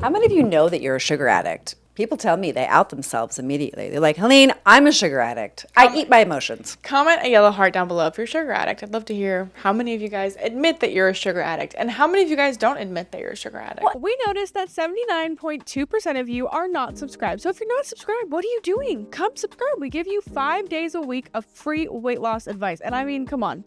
How many of you know that you're a sugar addict? People tell me they out themselves immediately. They're like, Helene, I'm a sugar addict. I eat my emotions. Comment a yellow heart down below if you're a sugar addict. I'd love to hear how many of you guys admit that you're a sugar addict and how many of you guys don't admit that you're a sugar addict. Well, we noticed that 79.2% of you are not subscribed. So if you're not subscribed, what are you doing? Come subscribe. We give you 5 days a week of free weight loss advice. And I mean, come on.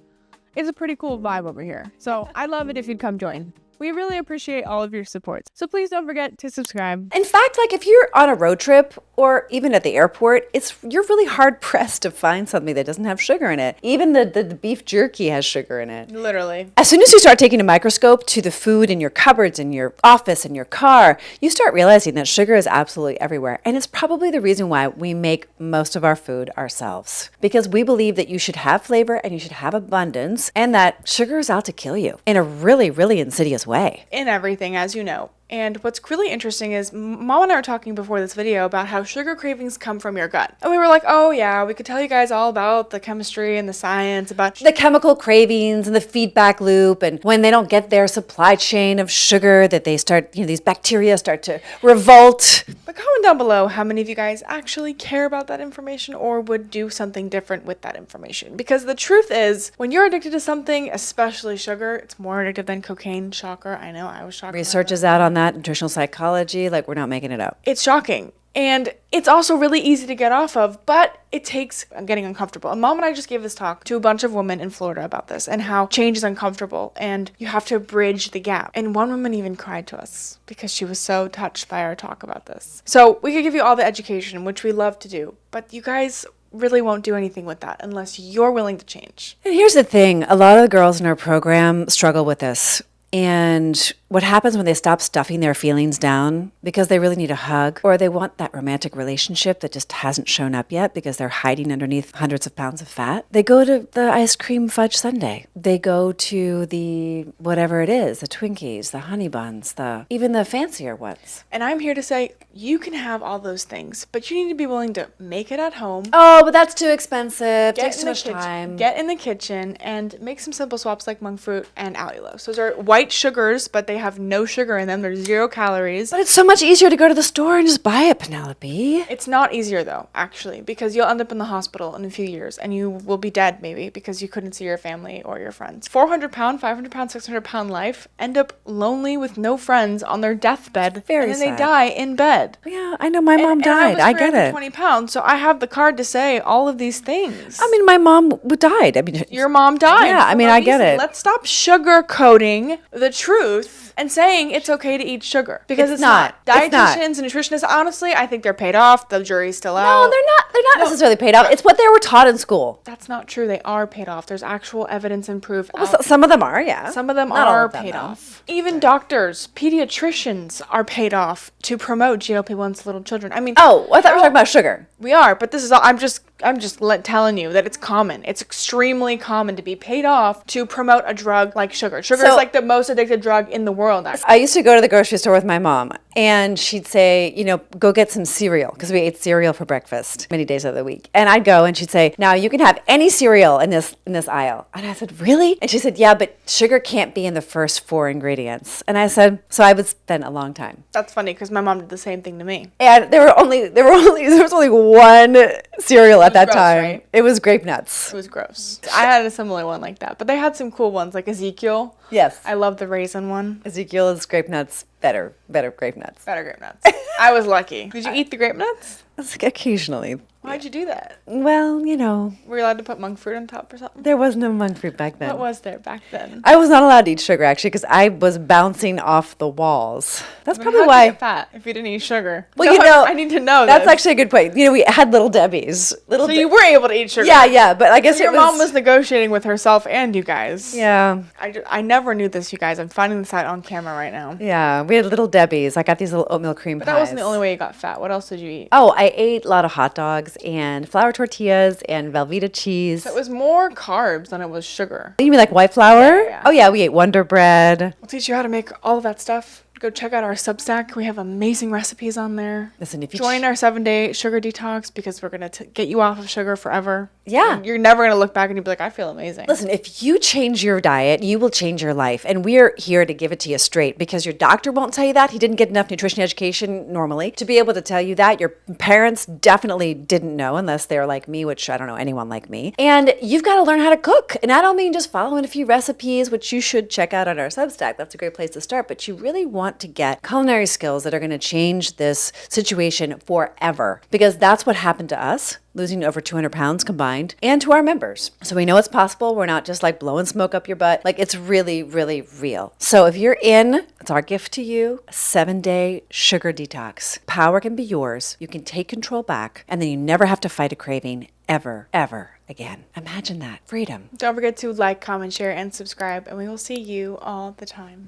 It's a pretty cool vibe over here. So I'd love it if you'd come join. We really appreciate all of your support. So please don't forget to subscribe. In fact, like if you're on a road trip or even at the airport, you're really hard pressed to find something that doesn't have sugar in it. Even the beef jerky has sugar in it. Literally. As soon as you start taking a microscope to the food in your cupboards, in your office, in your car, you start realizing that sugar is absolutely everywhere. And it's probably the reason why we make most of our food ourselves. Because we believe that you should have flavor and you should have abundance and that sugar is out to kill you in a really, really insidious way. In everything, as you know. And what's really interesting is Mom and I were talking before this video about how sugar cravings come from your gut. And we were like, oh yeah, we could tell you guys all about the chemistry and the science, about the chemical cravings and the feedback loop. And when they don't get their supply chain of sugar, that they start, these bacteria start to revolt. But comment down below how many of you guys actually care about that information or would do something different with that information. Because the truth is, when you're addicted to something, especially sugar, it's more addictive than cocaine. Shocker. I know, I was shocked. Research is out on that, nutritional psychology, like we're not making it up. It's shocking. And it's also really easy to get off of, but it takes getting uncomfortable. And Mom and I just gave this talk to a bunch of women in Florida about this and how change is uncomfortable and you have to bridge the gap. And one woman even cried to us because she was so touched by our talk about this. So we could give you all the education, which we love to do, but you guys really won't do anything with that unless you're willing to change. And here's the thing, a lot of the girls in our program struggle with this. And what happens when they stop stuffing their feelings down because they really need a hug or they want that romantic relationship that just hasn't shown up yet because they're hiding underneath hundreds of pounds of fat, they go to the ice cream fudge sundae. They go to the whatever it is, the Twinkies, the honey buns, even the fancier ones. And I'm here to say you can have all those things, but you need to be willing to make it at home. Oh, but that's too expensive. Takes too much time. Get in the kitchen and make some simple swaps like monk fruit and allulose. Those are white sugars, but they have no sugar in them. There's 0 calories. But it's so much easier to go to the store and just buy it, Penelope. It's not easier though, actually, because you'll end up in the hospital in a few years and you will be dead maybe because you couldn't see your family or your friends. 400 pound, 500 pound, 600 pound life, end up lonely with no friends on their deathbed. Very and then sad. They die in bed. Yeah, I know my mom died. I get it. 20 pounds, so I have the card to say all of these things. I mean, my mom died. I mean, your mom died. Yeah, I mean, I get it. Let's stop sugarcoating the truth and saying it's okay to eat sugar because it's not. Dietitians and nutritionists, honestly, I think they're paid off. The jury's still out. No, they're not. They're not necessarily paid off. It's what they were taught in school. That's not true. They are paid off. There's actual evidence and proof. Well, some of them are, yeah. Some of them Not all are of them, paid though. off. Even doctors, pediatricians are paid off to promote GLP-1s to little children. I mean, oh, I thought we were talking about sugar. We are, but this is all. I'm just telling you that it's common. It's extremely common to be paid off to promote a drug like sugar. Sugar is like the most addictive drug in the world. Actually. I used to go to the grocery store with my mom, and she'd say, go get some cereal, because we ate cereal for breakfast many days of the week. And I'd go, and she'd say, now you can have any cereal in this aisle. And I said, really? And she said, yeah, but sugar can't be in the first 4 ingredients. And I said, so I would spend a long time. That's funny because my mom did the same thing to me. And there was only one cereal at that gross, time. right? It was grape nuts. It was gross. I had a similar one like that, but they had some cool ones like Ezekiel. Yes. I love the raisin one. Ezekiel is grape nuts. Better grape nuts. Better grape nuts. I was lucky. Did you eat the grape nuts? Occasionally. Why'd you do that? Well, Were you allowed to put monk fruit on top or something? there was no monk fruit back then. What was there back then? I was not allowed to eat sugar, actually, because I was bouncing off the walls. That's probably How'd you why. get fat if you didn't eat sugar? Well, I need to know That's this. actually a good point. We had Little Debbie's. So you were able to eat sugar? Yeah, but I guess Your mom was negotiating with herself and you guys. Yeah. I never knew this, you guys. I'm finding this out on camera right now. Yeah, we had Little Debbie's. I got these little oatmeal cream pies. But that wasn't the only way you got fat. What else did you eat? Oh, I ate a lot of hot dogs and flour tortillas and Velveeta cheese. So it was more carbs than it was sugar. You mean like white flour? Yeah. Oh, yeah, we ate Wonder Bread. We'll teach you how to make all of that stuff Go check out our Substack. We have amazing recipes on there. Listen, if you join our 7-day sugar detox, because we're going to get you off of sugar forever. Yeah. You're never going to look back and you'll be like, I feel amazing. Listen, if you change your diet, you will change your life. And we're here to give it to you straight, because your doctor won't tell you that. He didn't get enough nutrition education normally to be able to tell you that. Your parents definitely didn't know, unless they're like me, which I don't know anyone like me. And you've got to learn how to cook. And I don't mean just following a few recipes, which you should check out on our Substack. That's a great place to start. But you really want to get culinary skills that are going to change this situation forever, because that's what happened to us, losing over 200 pounds combined, and to our members. So we know it's possible. We're not just like blowing smoke up your butt. Like, it's really, really real. So if you're in, it's our gift to you, a 7-day sugar detox. Power can be yours. You can take control back, and then you never have to fight a craving ever, ever again. Imagine that. Freedom. Don't forget to like, comment, share, and subscribe, and we will see you all the time.